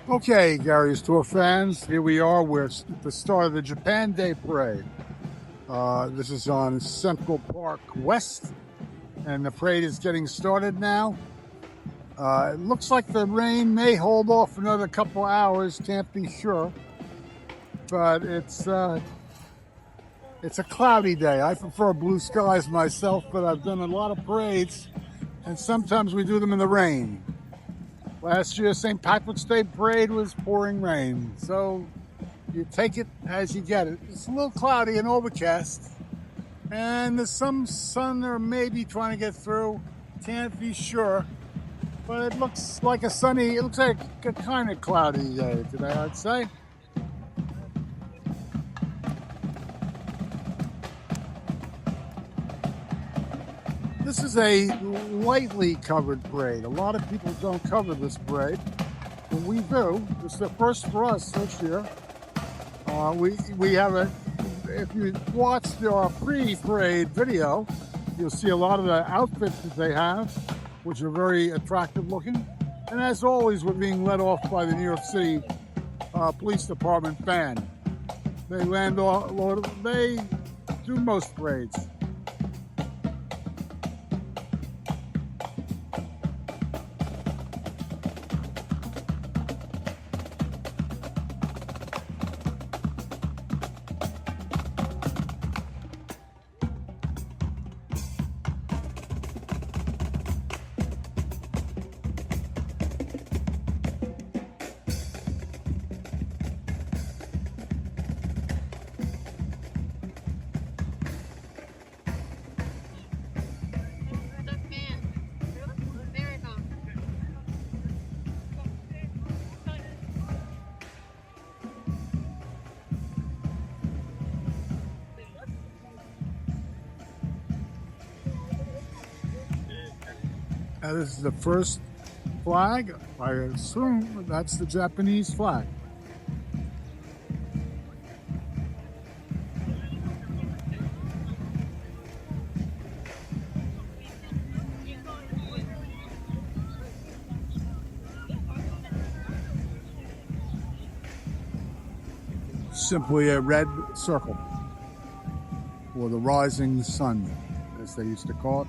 Okay, Gary's Tour fans, here we are. We're at the start of the Japan Day Parade. This is on Central Park West, and the parade is getting started now. It looks like the rain may hold off another couple hours, can't be sure, but it's a cloudy day. I prefer blue skies myself, but I've done a lot of parades, and sometimes we do them in the rain. Last year, St. Patrick's Day Parade was pouring rain, so you take it as you get it. It's a little cloudy and overcast, and there's some sun or maybe trying to get through. Can't be sure, but it looks like a kind of cloudy day today, I'd say. This is a lightly covered parade. A lot of people don't cover this parade, but we do. It's the first for us this year. We have if you watched our pre-parade video, you'll see a lot of the outfits that they have, which are very attractive looking. And as always, we're being led off by the New York City Police Department band. They do most parades. This is the first flag. I assume that's the Japanese flag. Simply a red circle, or the rising sun, as they used to call it.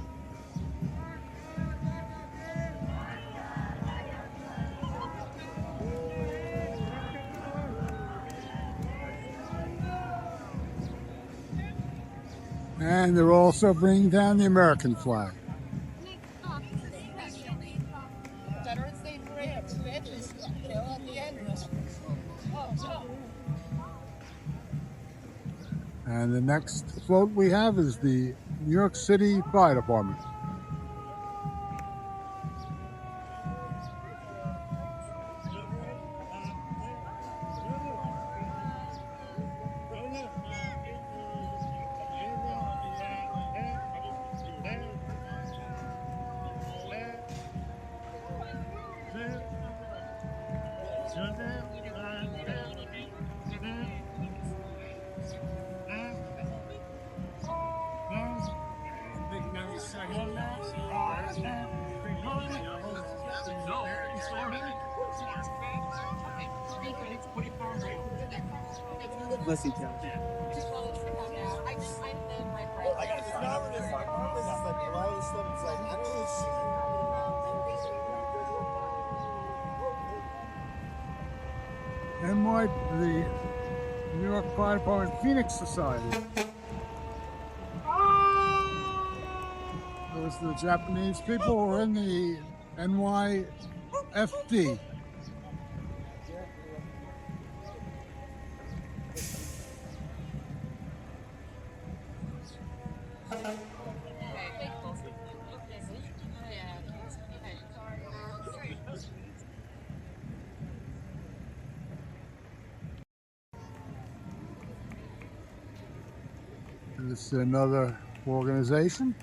And they're also bringing down the American flag. And the next float we have is the New York City Fire Department. Let's see, John. The New York Fire Department Phoenix Society. Those are the Japanese people who are in the NYFD. This is another organization.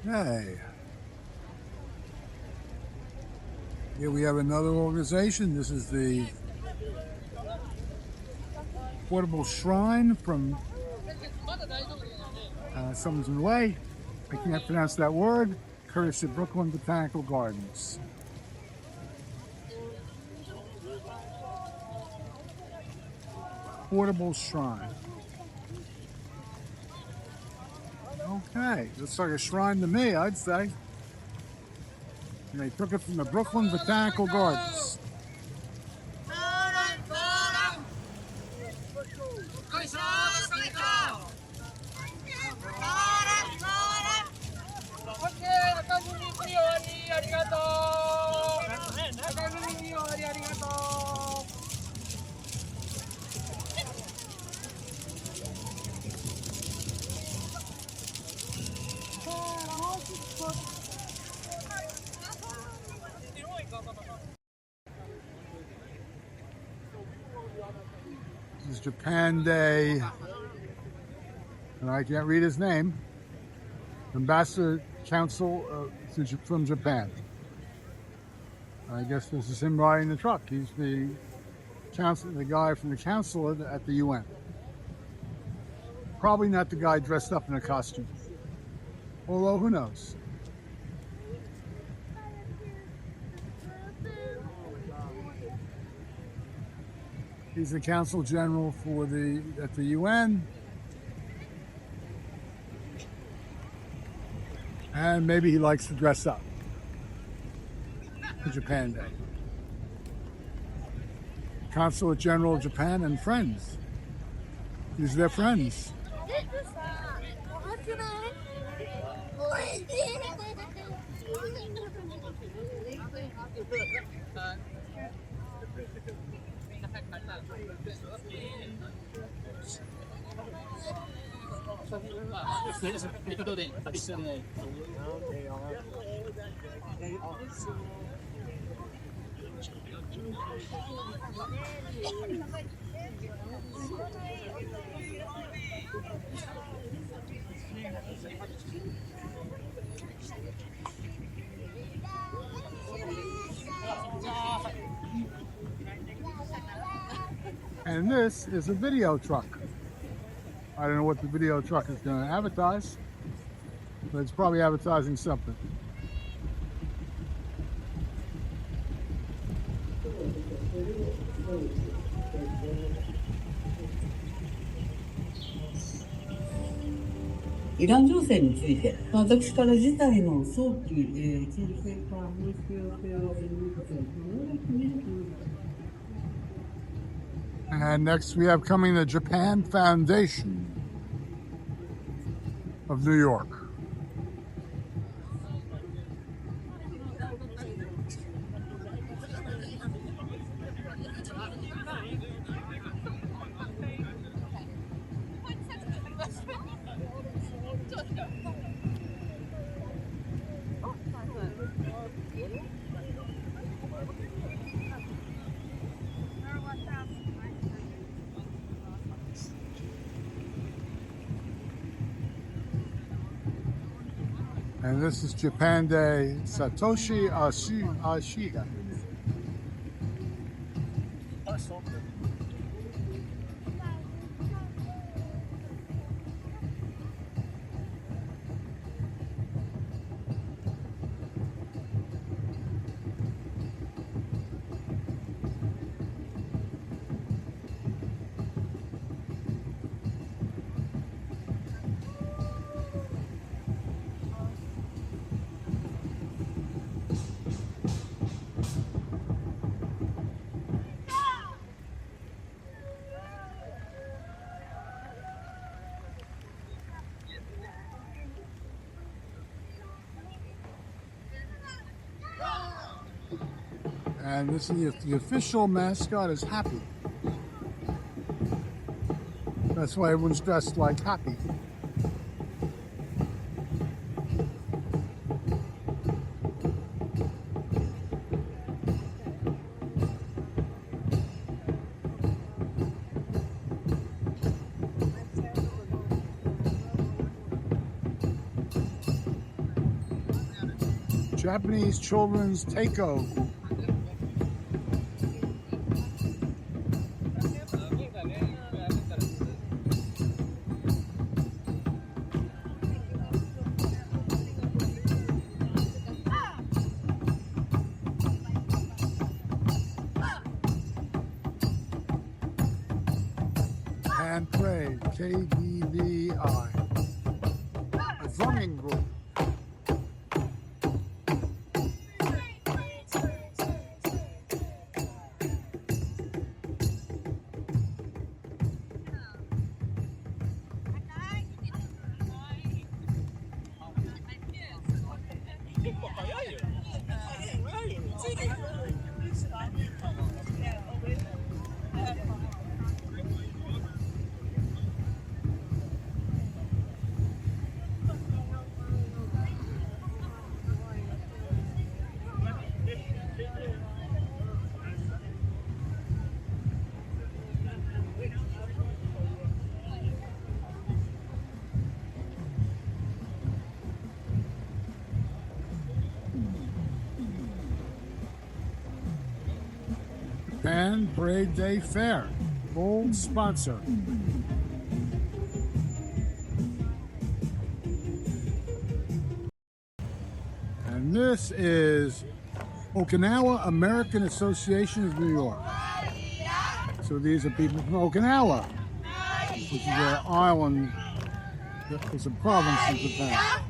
Hey. Here we have another organization. This is the portable shrine from someone's in the way. I can't pronounce that word. Courtesy of Brooklyn Botanical Gardens. Portable shrine. Okay, looks like a shrine to me, I'd say. And they took it from the Brooklyn Botanical Gardens. This is Japan Day, and I can't read his name. Ambassador Council from Japan. I guess this is him riding the truck. He's the guy from the council at the UN. Probably not the guy dressed up in a costume. Although, who knows? He's the Council General at the UN. And maybe he likes to dress up for Japan Day. Consulate General of Japan and friends. These are their friends. And this is a video truck. I don't know what the video truck is going to advertise, but it's probably advertising something. 이란情勢について、私から事態の早期沈静化、放出予定をAnd next we have coming the Japan Foundation of New York. And this is Japan Day Satoshi Ashida. And this is the official mascot is Happy. That's why everyone's dressed like Happy. Japanese children's taiko. And Parade, KBVI, a drumming group. And Parade Day Fair, gold sponsor. And this is Okinawa American Association of New York. So these are people from Okinawa, which is an island that is a province in Japan.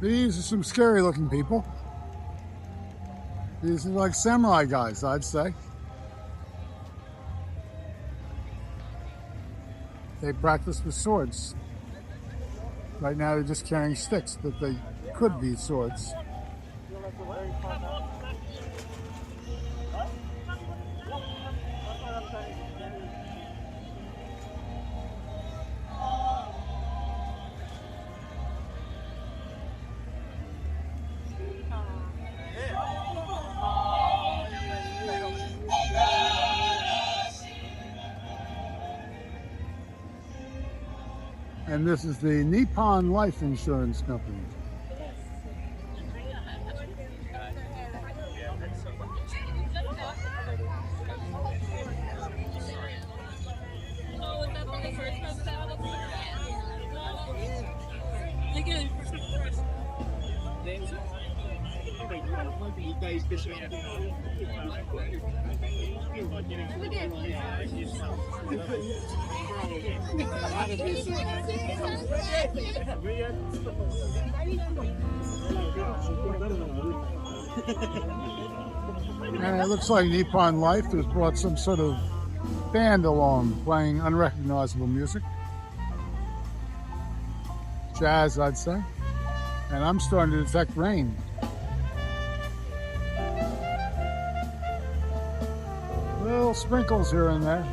These are some scary looking people. These are like samurai guys, I'd say. They practice with swords. Right now they're just carrying sticks, but they could be swords. And this is the Nippon Life Insurance Company. And it looks like Nippon Life has brought some sort of band along playing unrecognizable music. Jazz, I'd say. And I'm starting to detect rain. Little sprinkles here and there.